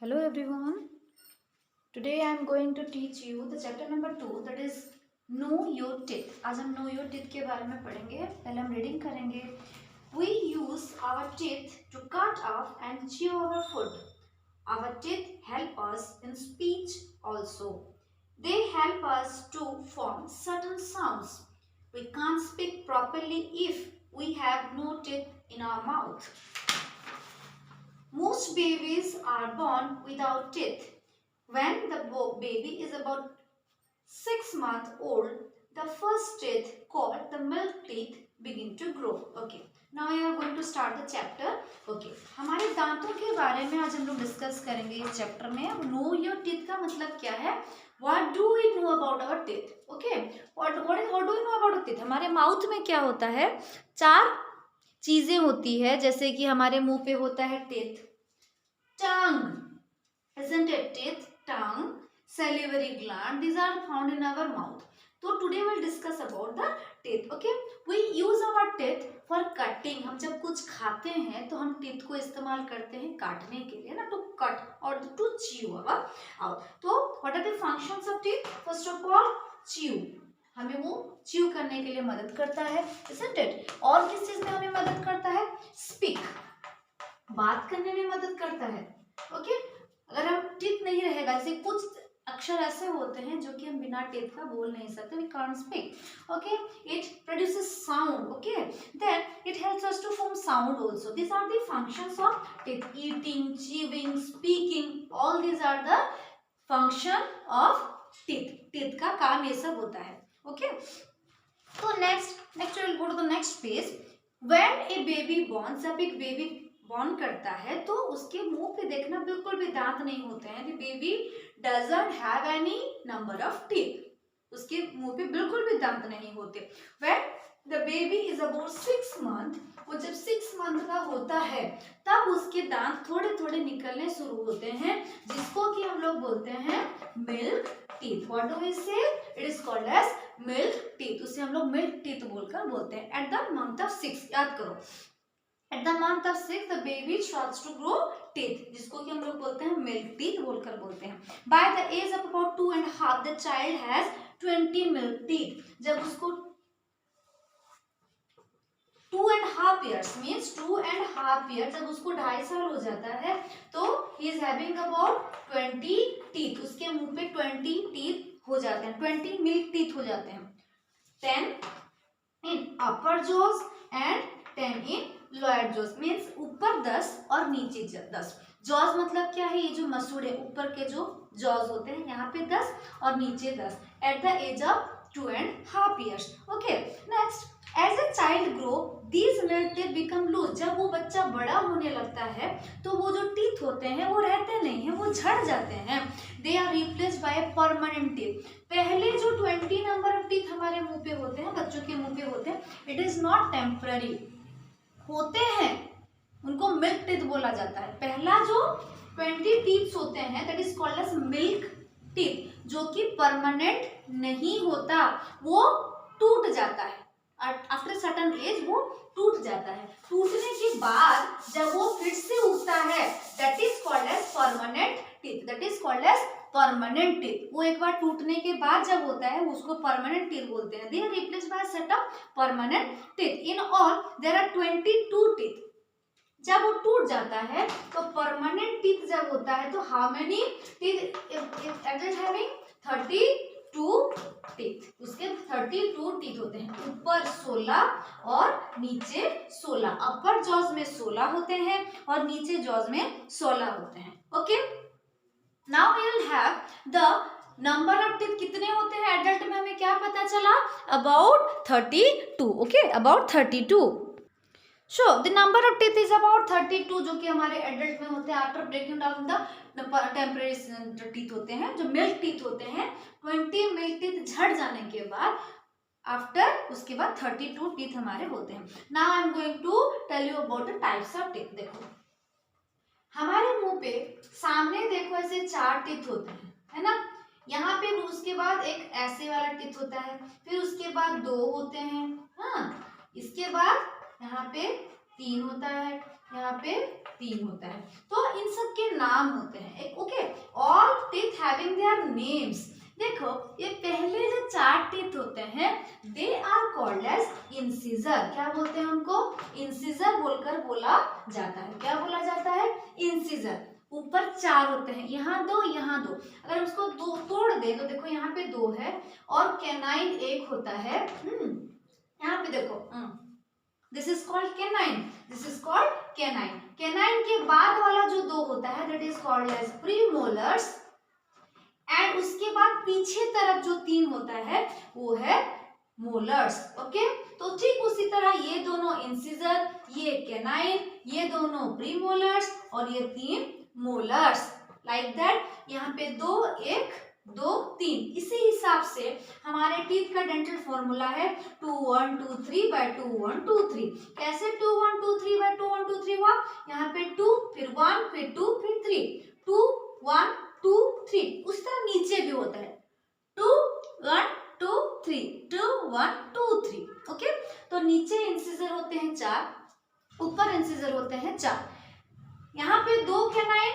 Hello everyone. Today I am going to teach you the chapter number 2, that is Know Your Teeth. आज हम Know Your Teeth के बारे में पढ़ेंगे. पहले हम रीडिंग करेंगे. We use our teeth to cut off and chew our food. Our teeth help us in speech also. They help us to form certain sounds. We can't speak properly if we have no teeth in our mouth. Most babies are born without teeth. When the baby is about 6 months old, the first teeth called the milk teeth begin to grow. Okay. Now I am going to start the chapter. Okay. हमारे दांतों के बारे में आज हम लोग discuss करेंगे इस चैप्टर में. अब know your teeth का मतलब क्या है? What do we know about our teeth? Okay. What do you know about our teeth? हमारे माउथ में क्या होता है? 4 चीजें होती है, जैसे कि हमारे मुंह पे होता है teeth, tongue, isn't it? Teeth, tongue, salivary gland, these are found in our mouth. So today we'll discuss about the teeth. Okay, we use our teeth for cutting. हम जब कुछ खाते हैं तो हम टीथ को इस्तेमाल करते हैं काटने के लिए ना, to cut or to chew out. तो what are the functions of teeth? First of all, chew. हमें वो च्यू करने के लिए मदद करता है, isn't it? और किस चीज में हमें मदद करता है? स्पीक, बात करने में मदद करता है. ओके, अगर हम टीथ नहीं रहेगा, जैसे कुछ अक्षर ऐसे होते हैं जो कि हम बिना टीथ का बोल नहीं सकते, we can't speak. Okay, it produces sound. Okay, then it helps us to form sound also. These are the functions of teeth: eating, chewing, speaking. All these are the function of teeth. teeth का काम ये सब होता है. Okay, so next we'll go to the next page. When a baby born, जब एक baby born करता है तो उसके मुंह पे देखना बिल्कुल भी दांत नहीं होते हैं. The baby doesn't have any number of teeth. उसके मुंह पे बिल्कुल भी दांत नहीं होते. When the baby is about 6 month, वो जब 6 मंथ का होता है तब उसके दांत थोड़े थोड़े निकलने शुरू होते हैं, जिसको कि हम लोग बोलते हैं milk teeth. What do we say? It is called as milk teeth. उसे हम लोग मिल्क टीथ बोलकर बोलते हैं. एट द मंथ ऑफ 6, याद करो, at the month of 6 the baby starts to grow teeth, जिसको कि हम लोग बोलते हैं मिल्क टीथ बोलकर बोलते हैं. By the age of about 2.5 the child has 20 milk teeth. जब उसको 2.5 years मीन्स 2.5 years, जब उसको 2.5 साल हो जाता है तो he is having about 20 teeth. उसके मुंह पे 20 टीथ हो जाते हैं, 20 मिल्क टीथ हो जाते हैं. 10 in upper jaws and 10 in lower jaws, means ऊपर 10 और नीचे 10. जॉज मतलब क्या है? ये जो मसूड़े ऊपर के जो जॉज होते हैं, यहाँ पे 10 और नीचे 10. At the age of 2.5 years. Okay, next, as a child grow, these milk teeth become loose. जब वो बच्चा बड़ा होने लगता है तो वो जो टीथ होते हैं वो रहते नहीं हैं, वो झड़ जाते हैं. They are replaced by a permanent teeth. पहले जो 20 नंबर ऑफ टीथ हमारे मुंह पे होते हैं, बच्चों के मुंह पे होते हैं, it is not temporary. होते हैं, उनको मिल्क टीथ बोला जाता है. पहला जो 20 टीथ्स होते हैं that is called as milk teeth, जो कि परमानेंट नहीं होता, वो टूट जाता है. आफ्टर सर्टन एज वो टूट जाता है. टूटने के बाद जब वो फिर से उगता है that is called as permanent teeth. That is called as permanent teeth. वो एक बार टूटने के बाद जब होता है उसको परमानेंट टीथ बोलते हैं. They are replaced by set of permanent teeth. In all there are 22 teeth. जब वो टूट जाता है तो परमानेंट टीथ जब होता है तो how many teeth adult having? 32 teeth. उसके 32 टीथ होते हैं. ऊपर 16 और नीचे 16. अपर जॉज में 16 होते हैं और नीचे जॉज में 16 होते हैं. Okay, now we will have the number of teeth कितने होते हैं एडल्ट में. हमें क्या पता चला? About 32. Okay, about 32. So the number of teeth is about 32, जो कि हमारे एडल्ट में होते हैं. After breaking down the temporary teeth होते हैं, जो मिल्क टीथ होते हैं, 20 मिल्क टीथ झड़ जाने के बाद आफ्टर उसके बाद 32 टीथ हमारे होते हैं. Now I am going to tell you about the types of teeth. देखो हमारे मुंह पे सामने देखो ऐसे 4 टीथ होते हैं, है ना. यहाँ पे उसके बाद एक ऐसे वाला टीथ होता है, फिर उसके बाद 2 होते हैं. हाँ, इसके बाद यहाँ पे 3 होता है, यहाँ पे 3 होता है। तो इन सब के नाम होते हैं। Okay, all teeth having their names. देखो ये पहले जो 4 टीथ होते हैं they are called as incisor. क्या बोलते हैं उनको? इंसिजर बोलकर बोला जाता है। क्या बोला जाता है? इंसिजर। ऊपर 4 होते हैं, यहाँ 2 यहाँ 2। अगर उसको 2 तोड़ दे तो देखो यहाँ पे 2 है और कैनाइन 1 होता है। यहाँ पे देखो this is called canine, this is called canine. Canine के बाद वाला जो 2 होता है that is called as premolars. And उसके बाद पीछे तरफ जो 3 होता है वो है मोलर्स। ओके, तो ठीक उसी तरह ये दोनों इंसिजर, ये कैनाइन, ये दोनों प्रीमोलर्स और ये 3 मोलर्स। लाइक दैट यहाँ पे 2 1 2 3। इसी हिसाब से हमारे टीथ का डेंटल फॉर्मूला है 2 1 2 3 by 2 1 2 3। कैसे 2 1 2 3 by 2 1 2 3 हुआ? यहाँ पे 2 फिर 1 फिर 2 फिर 3, 2 1 2 3। उस तरह नीचे भी होता है 2 1 2 3 2 1 2 3। ओके, तो नीचे इंसिजर होते हैं 4, ऊपर इंसिजर होते हैं 4। यहाँ पे 2 कैनाइन,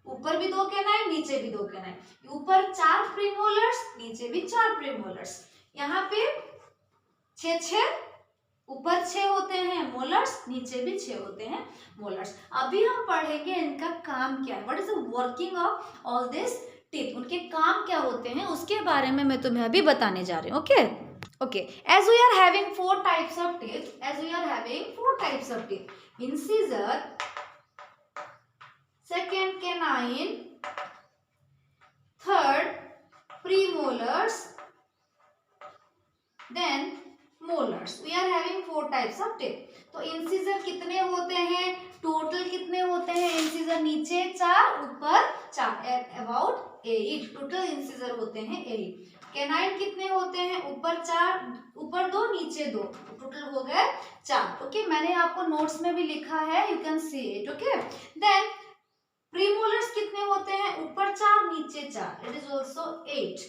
ऊपर भी 2 कैनाइन, नीचे भी 2 कैनाइन। ऊपर 4 प्रीमोलर्स, नीचे भी 4 प्रीमोलर्स। यहाँ पे 6 6, ऊपर 6 होते हैं मोलर्स, नीचे भी 6 होते हैं मोलर्स। अभी हम पढ़ेंगे इनका काम क्या है, what is the working of all this teeth. उनके काम क्या होते हैं उसके बारे में मैं तुम्हें अभी बताने जा रही हूँ। Okay okay, as we are having 4 types of teeth, as we are having 4 types of teeth, incisor, second canine, third premolars, then molars. We are having 4 types of teeth. तो इंसिजर कितने होते हैं? टोटल कितने होते हैं incisor? नीचे 4 ऊपर 4, about 8 total incisor होते हैं 8। कैनाइन कितने होते हैं? ऊपर 4, ऊपर 2 नीचे 2, टोटल हो गए 4। ओके, मैंने आपको नोट्स में भी लिखा है, you can see it. Okay, then premolars कितने होते हैं? ऊपर 4 नीचे 4, इट इज ऑल्सो 8।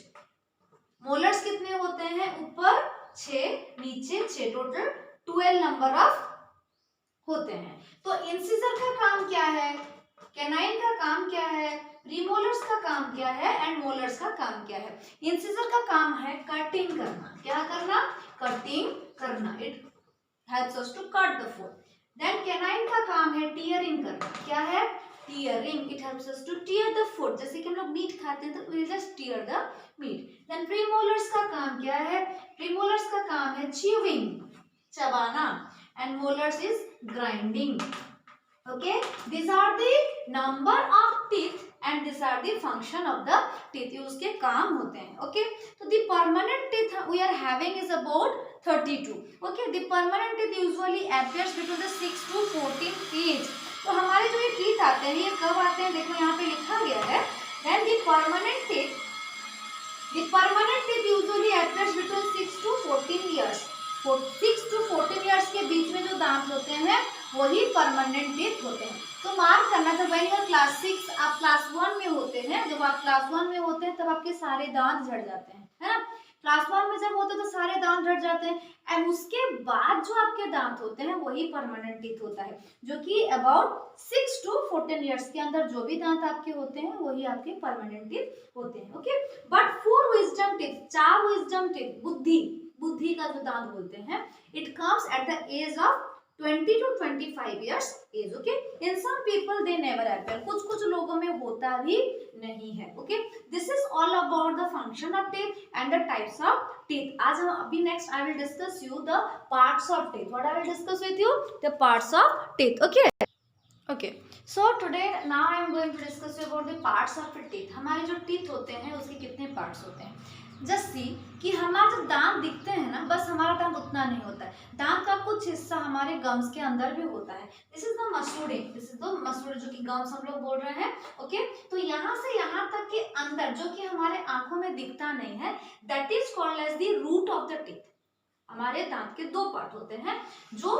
मोलर्स कितने होते हैं? ऊपर 6 नीचे 6, टोटल 12 नंबर ऑफ होते हैं। तो इंसिजर का काम क्या है, कैनाइन का काम क्या है, प्रीमोलर्स का काम क्या है एंड मोलर्स का काम क्या है? इंसिजर का काम है कटिंग करना। क्या करना? कटिंग करना। It helps us to cut the food. Then canine का काम है टीयरिंग करना। क्या है? Tearing. It helps us to tear the food. जैसे कि हम लोग मीट खाते हैं तो we just tear the meat. Then premolars का काम क्या है? प्रीमोलर्स का काम है च्यूइंग, चबाना, and molars is grinding. Okay, these are the number of teeth and these are the function of the teeth. ये उसके काम होते हैं। Okay, तो the permanent teeth we are having is about 32. Okay, the permanent teeth usually appears between the 6 to 14 age. तो हमारे जो ये teeth आते हैं ये कब आते हैं? देखो यहाँ पे लिखा गया है then the permanent teeth usually appears between 6 to 14 years. 6 to 14 years के बीच में जो दांत होते हैं वही परमानेंट टीथ होते हैं। तो मार्क करना, जब व्हेन यू आर क्लास 6, आप क्लास 1 में होते हैं, जब आप क्लास 1 में होते हैं तब आपके सारे दांत झड़ जाते हैं, है ना। क्लास 1 में जब होते हैं तो सारे दांत झड़ जाते हैं एंड उसके बाद जो आपके दांत होते हैं वही परमानेंट टीथ होता है, जो कि अबाउट 6 to 14 ईयर्स के अंदर जो भी दांत आपके होते हैं वही आपके परमानेंट टीथ होते हैं। Okay, but 4 wisdom teeth, 4 wisdom teeth, बुद्धि का जो दांत बोलते हैं, it comes at the age of 20 to 25 years age. Okay, in some people they never appear. कुछ लोगों में होता भी नहीं है। Okay, this is all about the function of teeth and the types of teeth. आज हम अभी next I will discuss you the parts of teeth. What I will discuss with you? The parts of teeth. Okay. Okay. So today now I am going to discuss you about the parts of the teeth. हमारे जो teeth होते हैं उसके कितने parts होते हैं? Just see कि हमारे जब दांत दिखते हैं ना, बस हमारा दांत उतना नहीं होता है, दांत का कुछ हिस्सा हमारे गम्स के अंदर भी होता है। दिस इज द मसूड़े, दिस इज द मसूड़े जो कि गम्स हम लोग बोल रहे हैं। ओके, तो यहाँ से यहाँ तक के अंदर जो कि हमारे आंखों में दिखता नहीं है, that is called as the root of the teeth. हमारे दांत के 2 पार्ट होते हैं जो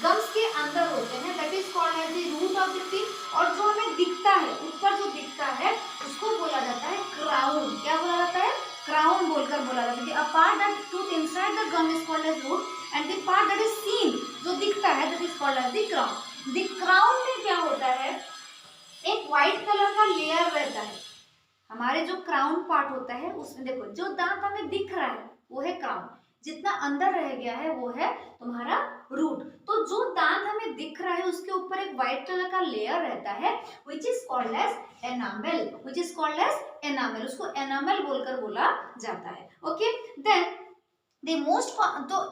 गम्स के अंदर होते हैं, that is called as the root of the teeth. और जो हमें दिखता है, ऊपर जो दिखता है उसको बोला जाता है क्राउन। क्या बोला जाता है? क्राउन बोलकर बोला जाता है। A part that tooth inside the gum is called as root and the part that is seen, जो जो दिखता है that is called as the crown. The crown में क्या होता है, एक व्हाइट कलर का लेयर रहता है। हमारे जो क्राउन पार्ट होता है उसमें देखो जो दांत हमें दिख रहा है वो है क्राउन, जितना अंदर रह गया है वो है तुम्हारा रूट। तो जो दांत हमें दिख रहा है उसके ऊपर एक व्हाइट कलर का लेयर रहता है which is called as enamel, which is called as enamel, उसको enamel बोलकर बोला जाता है। ओके, देन द मोस्ट, तो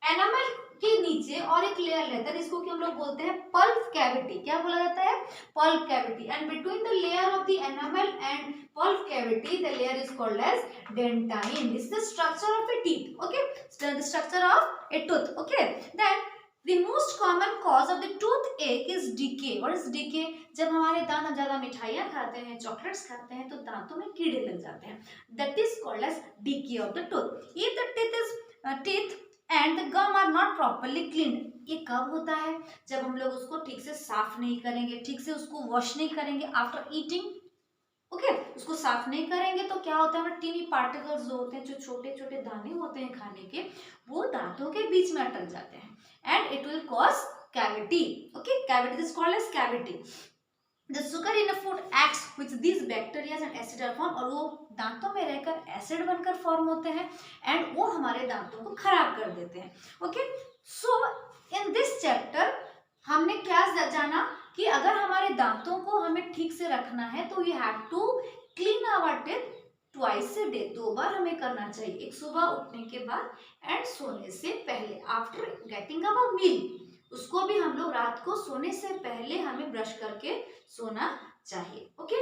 एनामल के नीचे और एक लेयर रहता है जिसको कि हम लोग बोलते हैं पल्प कैविटी। क्या बोला जाता है, pulp cavity. And between the layer of the enamel and pulp cavity the layer is called as dentine. This is the structure of a teeth. Okay, so the structure of a tooth. Okay, then the most common cause of the toothache is decay. What is decay? जब हमारे दांत, हम ज्यादा मिठाइयाँ खाते हैं, chocolates खाते हैं तो दांतों में कीड़े लग जाते हैं। That is called as decay of the tooth. If the teeth and the gum are not properly cleaned, ये कब होता है, जब हम लोग उसको ठीक से साफ नहीं करेंगे, ठीक से उसको वॉश नहीं करेंगे आफ्टर ईटिंग। ओके, उसको साफ नहीं करेंगे तो क्या होता है, टीनी पार्टिकल्स जो होते हैं, जो छोटे छोटे दाने होते हैं खाने के, वो दांतों के बीच में अटक जाते हैं and it will cause cavity. Okay, cavity is called as cavity. The sugar in food acts with this bacteria and acid are form, और वो दांतों में रहकर एसिड बनकर फॉर्म होते हैं एंड वो हमारे दांतों को खराब कर देते हैं। Okay, so in this chapter हमने क्या जाना कि अगर हमारे दांतों को हमें ठीक से रखना है तो we have to clean our teeth twice a day, 2 बार हमें करना चाहिए, एक सुबह उठने के बाद एंड सोने से पहले, आफ्टर गेटिंग अवर मील। उसको भी हम लोग रात को सोने से पहले हमें ब्रश करके सोना चाहिए। ओके,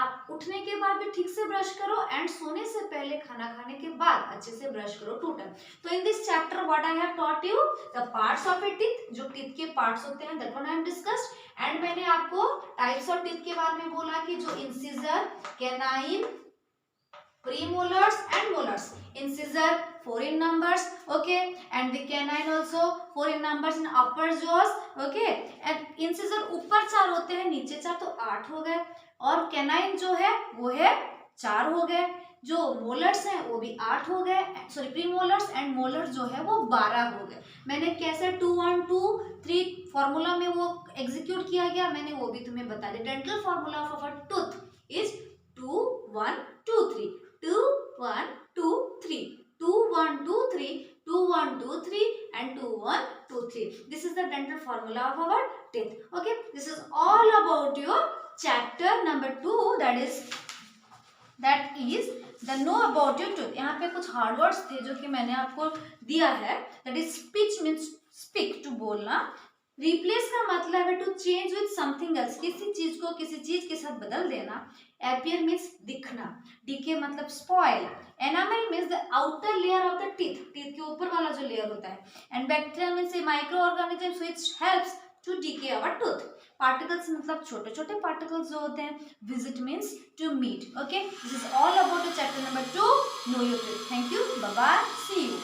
आप उठने के बाद भी ठीक से ब्रश करो एंड सोने से पहले खाना खाने के बाद अच्छे से ब्रश करो 2 टाइम। तो in this chapter what I have taught you, the parts of A teeth, जो टीथ के पार्ट्स होते हैं, that one I have discussed. And मैंने आपको टाइप्स ऑफ टीथ के बारे में बोला कि जो incisor, canine, premolars and molars. Incisor 4 in numbers, okay, and the canine also 4 in numbers in upper jaws, okay, and incisor ऊपर 4 होते हैं, नीचे 4, तो 8 हो गए, और canine जो है वो है 4 हो गए, जो molars हैं वो भी 8 हो गए, सॉरी premolars and molars जो है वो 12 हो गए। मैंने कैसे 2 1 2 3 फॉर्मूला में वो एग्जीक्यूट किया गया, मैंने वो भी तुम्हें बता दिया। Dental formula of our tooth is 2 1 2 3, 2 1 2 3, 2 1 2 3, 2 1 2 3 and 2 1 2 3. This is the dental formula of our teeth. Okay, this is all about your chapter number 2, that is the know about your tooth. यहाँ पे कुछ हार्ड वर्ड्स थे जो कि मैंने आपको दिया है, that is speech means speak, to बोलना। रिप्लेस का मतलब है to change with something else, किसी चीज को किसी चीज के साथ बदल देना। एपियर मीन्स दिखना, डीके मतलब spoil. Enamel means the outer layer of the teeth, teeth के ऊपर वाला जो लेयर होता है। And bacteria means a micro organism which helps to decay our tooth. Particles मतलब छोटे छोटे पार्टिकल्स जो होते हैं। Visit means to meet. Okay, this is all about the chapter number 2, know your teeth. Thank you, bye bye, see you.